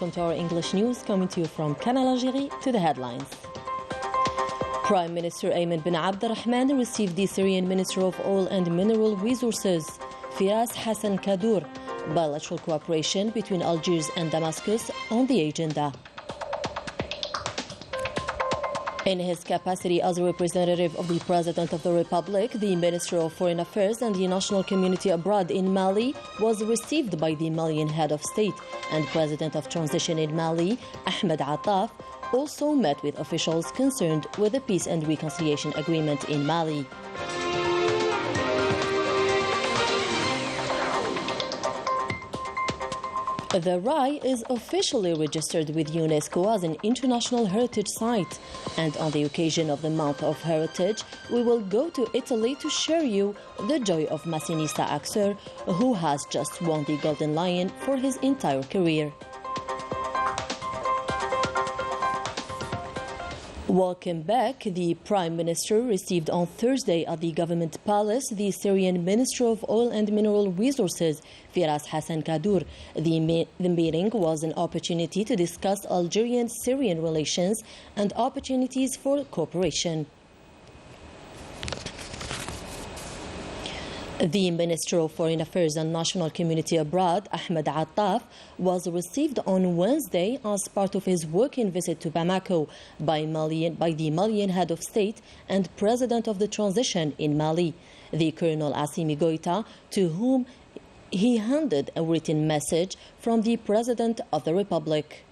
welcome to our English news coming to you from Canal, Algérie. To the headlines. Prime Minister Ayman bin Abd al-Rahman received the Syrian Minister of Oil and Mineral Resources, Firas Hassan Kadour. Bilateral cooperation between Algiers and Damascus on the agenda. In his capacity as a representative of the President of the Republic, the Minister of Foreign Affairs and the National Community Abroad in Mali was received by the Malian Head of State, and President of Transition in Mali, Ahmed Attaf, also met with officials concerned with the Peace and Reconciliation Agreement in Mali. The Rai is officially registered with UNESCO as an international heritage site. And on the occasion of the Month of Heritage, we will go to Italy to share you the joy of Massinista Axer, who has just won the Golden Lion for his entire career. Welcome back. The Prime Minister received on Thursday at the Government Palace the Syrian Minister of Oil and Mineral Resources, Firas Hassan Kadour. The meeting was an opportunity to discuss Algerian-Syrian relations and opportunities for cooperation. The Minister of Foreign Affairs and National Community Abroad, Ahmed Attaf, was received on Wednesday as part of his working visit to Bamako by the Malian Head of State and President of the Transition in Mali, the Colonel Assimi Goïta, to whom he handed a written message from the President of the Republic.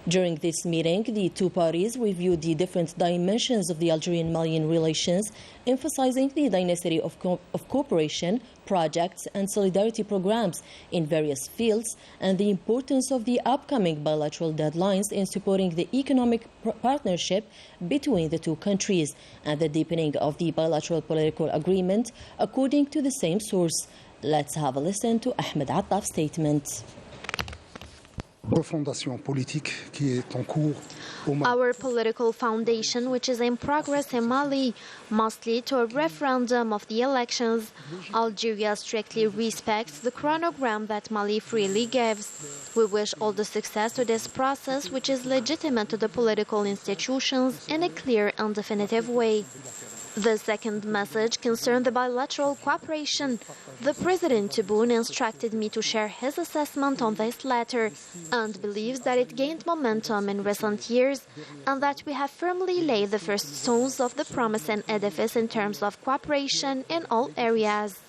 During this meeting, the two parties reviewed the different dimensions of the Algerian-Malian relations, emphasizing the dynasty of cooperation, projects and solidarity programs in various fields, and the importance of the upcoming bilateral deadlines in supporting the economic partnership between the two countries, and the deepening of the bilateral political agreement, according to the same source. Let's have a listen to Ahmed Attaf's statement. Our political foundation, which is in progress in Mali, must lead to a referendum of the elections. Algeria strictly respects the chronogram that Mali freely gives. We wish all the success to this process, which is legitimate to the political institutions in a clear and definitive way. The second message concerned the bilateral cooperation. The President Tebboune instructed me to share his assessment on this letter and believes that it gained momentum in recent years and that we have firmly laid the first stones of the promising edifice in terms of cooperation in all areas.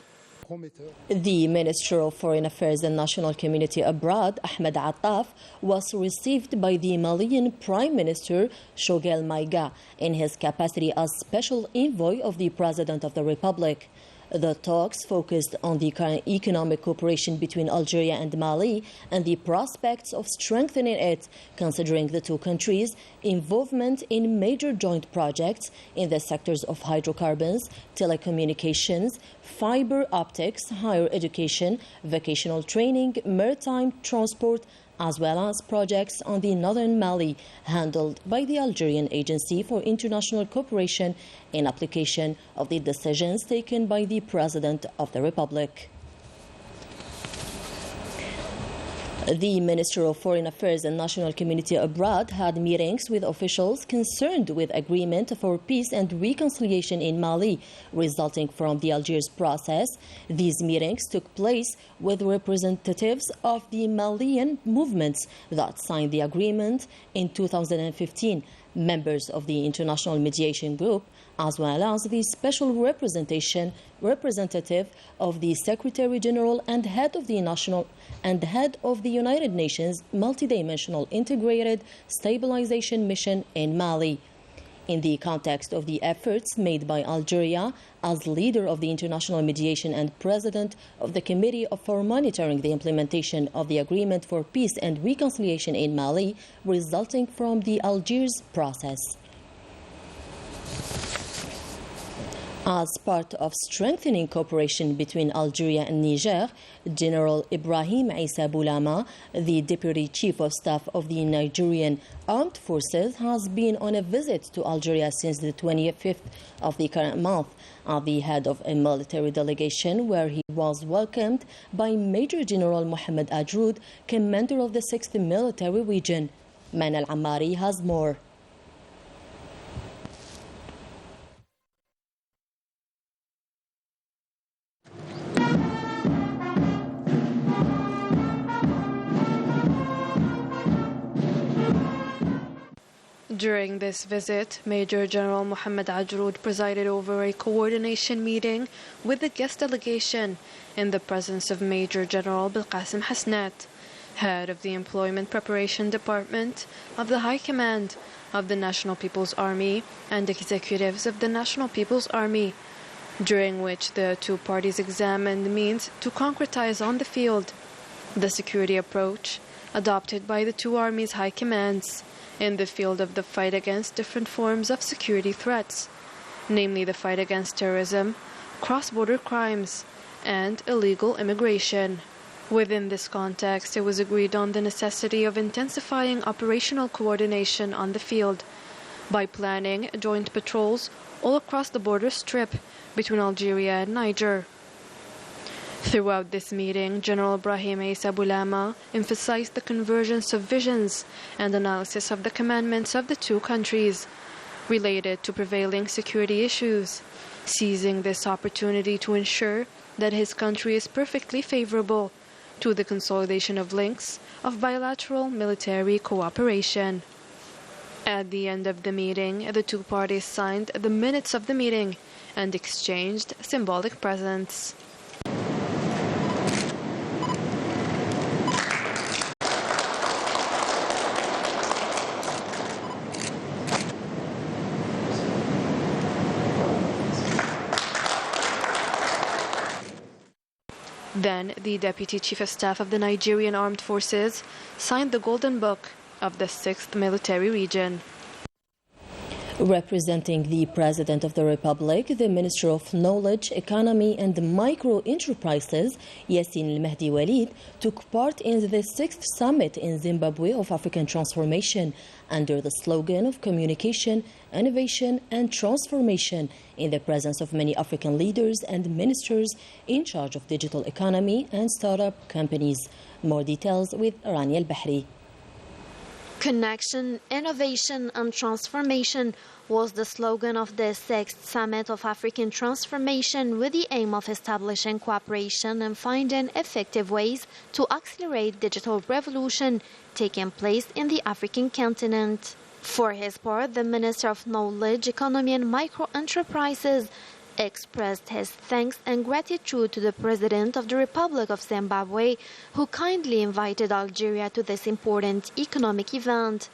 The Minister of Foreign Affairs and National Community Abroad, Ahmed Attaf, was received by the Malian Prime Minister, Choguel Maïga, in his capacity as Special Envoy of the President of the Republic. The talks focused on the current economic cooperation between Algeria and Mali and the prospects of strengthening it, considering the two countries' involvement in major joint projects in the sectors of hydrocarbons, telecommunications, fiber optics, higher education, vocational training, maritime transport, as well as projects on the northern Mali handled by the Algerian Agency for International Cooperation in application of the decisions taken by the President of the Republic. The Minister of Foreign Affairs and National Community Abroad had meetings with officials concerned with agreement for peace and reconciliation in Mali, resulting from the Algiers process. These meetings took place with representatives of the Malian movements that signed the agreement in 2015, members of the International Mediation Group, as well as the special representative of the Secretary General and head of the United Nations Multidimensional Integrated Stabilization Mission in Mali. In the context of the efforts made by Algeria as leader of the international mediation and president of the Committee for Monitoring the Implementation of the Agreement for Peace and Reconciliation in Mali, resulting from the Algiers process. As part of strengthening cooperation between Algeria and Niger, General Ibrahim Issa Boulama, the Deputy Chief of Staff of the Nigerian Armed Forces, has been on a visit to Algeria since the 25th of the current month at the head of a military delegation where he was welcomed by Major General Mohammed Ajroud, commander of the 6th Military Region. Manal Ammari has more. During this visit, Major General Mohammed Ajroud presided over a coordination meeting with the guest delegation in the presence of Major General Belqasim Hasnat, head of the Employment Preparation Department of the High Command of the National People's Army and executives of the National People's Army, during which the two parties examined means to concretize on the field the security approach adopted by the two armies' high commands in the field of the fight against different forms of security threats, namely the fight against terrorism, cross-border crimes, and illegal immigration. Within this context, it was agreed on the necessity of intensifying operational coordination on the field by planning joint patrols all across the border strip between Algeria and Niger. Throughout this meeting, General Ibrahim Issa Boulama emphasized the convergence of visions and analysis of the commandments of the two countries related to prevailing security issues, seizing this opportunity to ensure that his country is perfectly favorable to the consolidation of links of bilateral military cooperation. At the end of the meeting, the two parties signed the minutes of the meeting and exchanged symbolic presents. Then, the Deputy Chief of Staff of the Nigerian Armed Forces signed the Golden Book of the 6th Military Region. Representing the President of the Republic, the Minister of Knowledge, Economy and Micro-Enterprises, Yassin Al-Mahdi Walid, took part in the 6th Summit in Zimbabwe of African Transformation under the slogan of Communication, Innovation and Transformation, in the presence of many African leaders and ministers in charge of digital economy and startup companies. More details with Rania Al-Bahri. Connection, Innovation and Transformation was the slogan of the 6th Summit of African Transformation, with the aim of establishing cooperation and finding effective ways to accelerate digital revolution taking place in the African continent. For his part, the Minister of Knowledge, Economy and Micro-Enterprises expressed his thanks and gratitude to the President of the Republic of Zimbabwe, who kindly invited Algeria to this important economic event,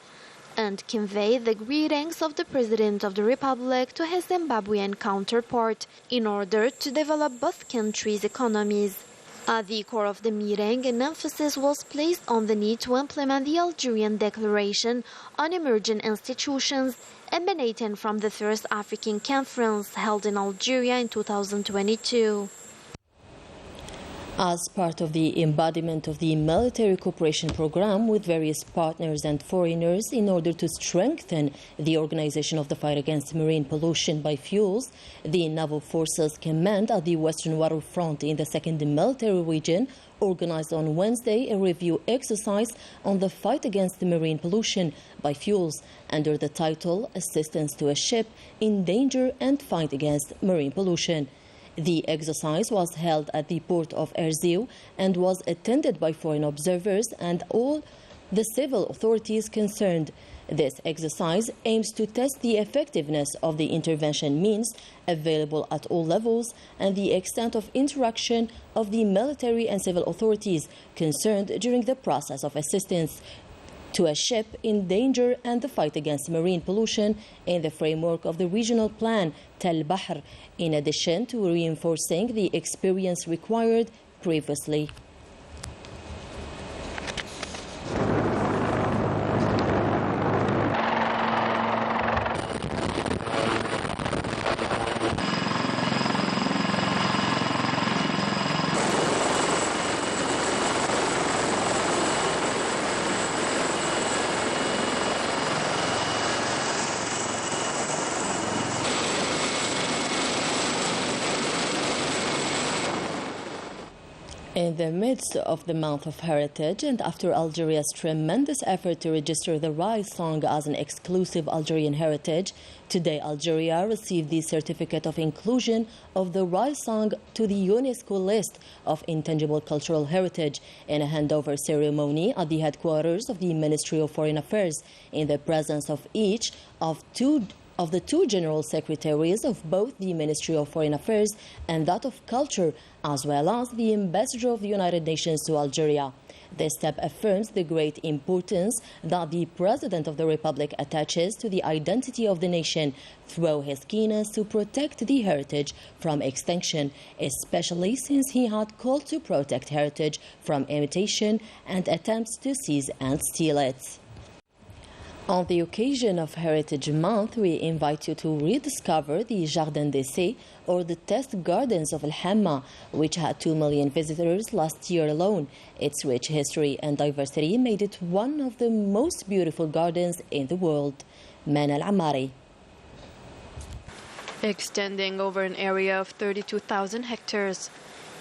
and conveyed the greetings of the President of the Republic to his Zimbabwean counterpart in order to develop both countries' economies. At the core of the meeting, an emphasis was placed on the need to implement the Algerian Declaration on Emerging Institutions emanating from the First African Conference held in Algeria in 2022. As part of the embodiment of the military cooperation program with various partners and foreigners in order to strengthen the organization of the fight against marine pollution by fuels, the Naval Forces Command at the Western Waterfront in the 2nd Military Region organized on Wednesday a review exercise on the fight against marine pollution by fuels under the title Assistance to a Ship in Danger and Fight Against Marine Pollution. The exercise was held at the port of Erzeu and was attended by foreign observers and all the civil authorities concerned. This exercise aims to test the effectiveness of the intervention means available at all levels and the extent of interaction of the military and civil authorities concerned during the process of assistance to a ship in danger and the fight against marine pollution in the framework of the regional plan Tel Bahr, in addition to reinforcing the experience required previously. In the midst of the month of heritage and after Algeria's tremendous effort to register the rice song as an exclusive Algerian heritage, today Algeria received the certificate of inclusion of the rice song to the UNESCO list of intangible cultural heritage in a handover ceremony at the headquarters of the Ministry of Foreign Affairs in the presence of each of the two general secretaries of both the Ministry of Foreign Affairs and that of Culture, as well as the ambassador of the United Nations to Algeria. This step affirms the great importance that the President of the Republic attaches to the identity of the nation through his keenness to protect the heritage from extinction, especially since he had called to protect heritage from imitation and attempts to seize and steal it. On the occasion of Heritage Month, we invite you to rediscover the Jardin d'Essai, or the test gardens of Al-Hamma, which had 2 million visitors last year alone. Its rich history and diversity made it one of the most beautiful gardens in the world. Mana Al-Amari. Extending over an area of 32,000 hectares,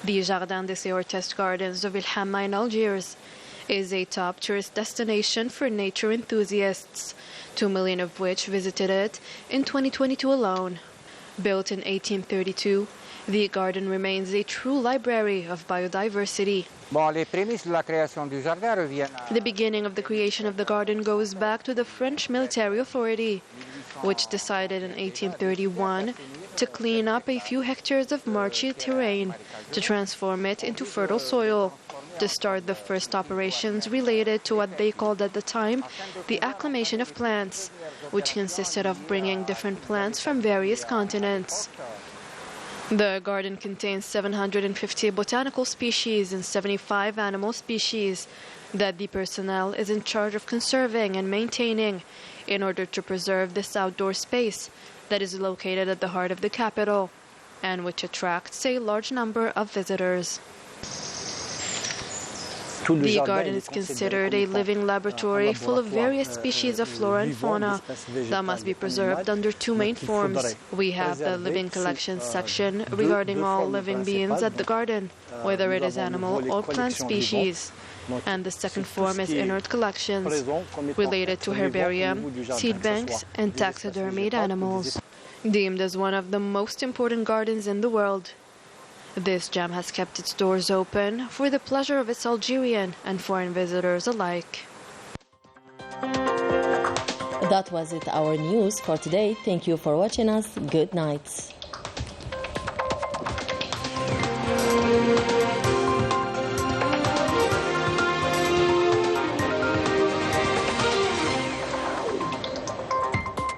the Jardin d'Essai, or test gardens of Al-Hamma in Algiers, is a top tourist destination for nature enthusiasts, 2 million of which visited it in 2022 alone. Built in 1832, the garden remains a true library of biodiversity. The beginning of the creation of the garden goes back to the French military authority, which decided in 1831 to clean up a few hectares of marshy terrain to transform it into fertile soil, to start the first operations related to what they called at the time the acclimation of plants, which consisted of bringing different plants from various continents. The garden contains 750 botanical species and 75 animal species that the personnel is in charge of conserving and maintaining in order to preserve this outdoor space that is located at the heart of the capital and which attracts a large number of visitors. The garden is considered a living laboratory full of various species of flora and fauna that must be preserved under two main forms. We have the living collections section regarding all living beings at the garden, whether it is animal or plant species. And the second form is inert collections, related to herbarium, seed banks, and taxidermied animals. Deemed as one of the most important gardens in the world, this gem has kept its doors open for the pleasure of its Algerian and foreign visitors alike. That was it, our news for today. Thank you for watching us. Good night.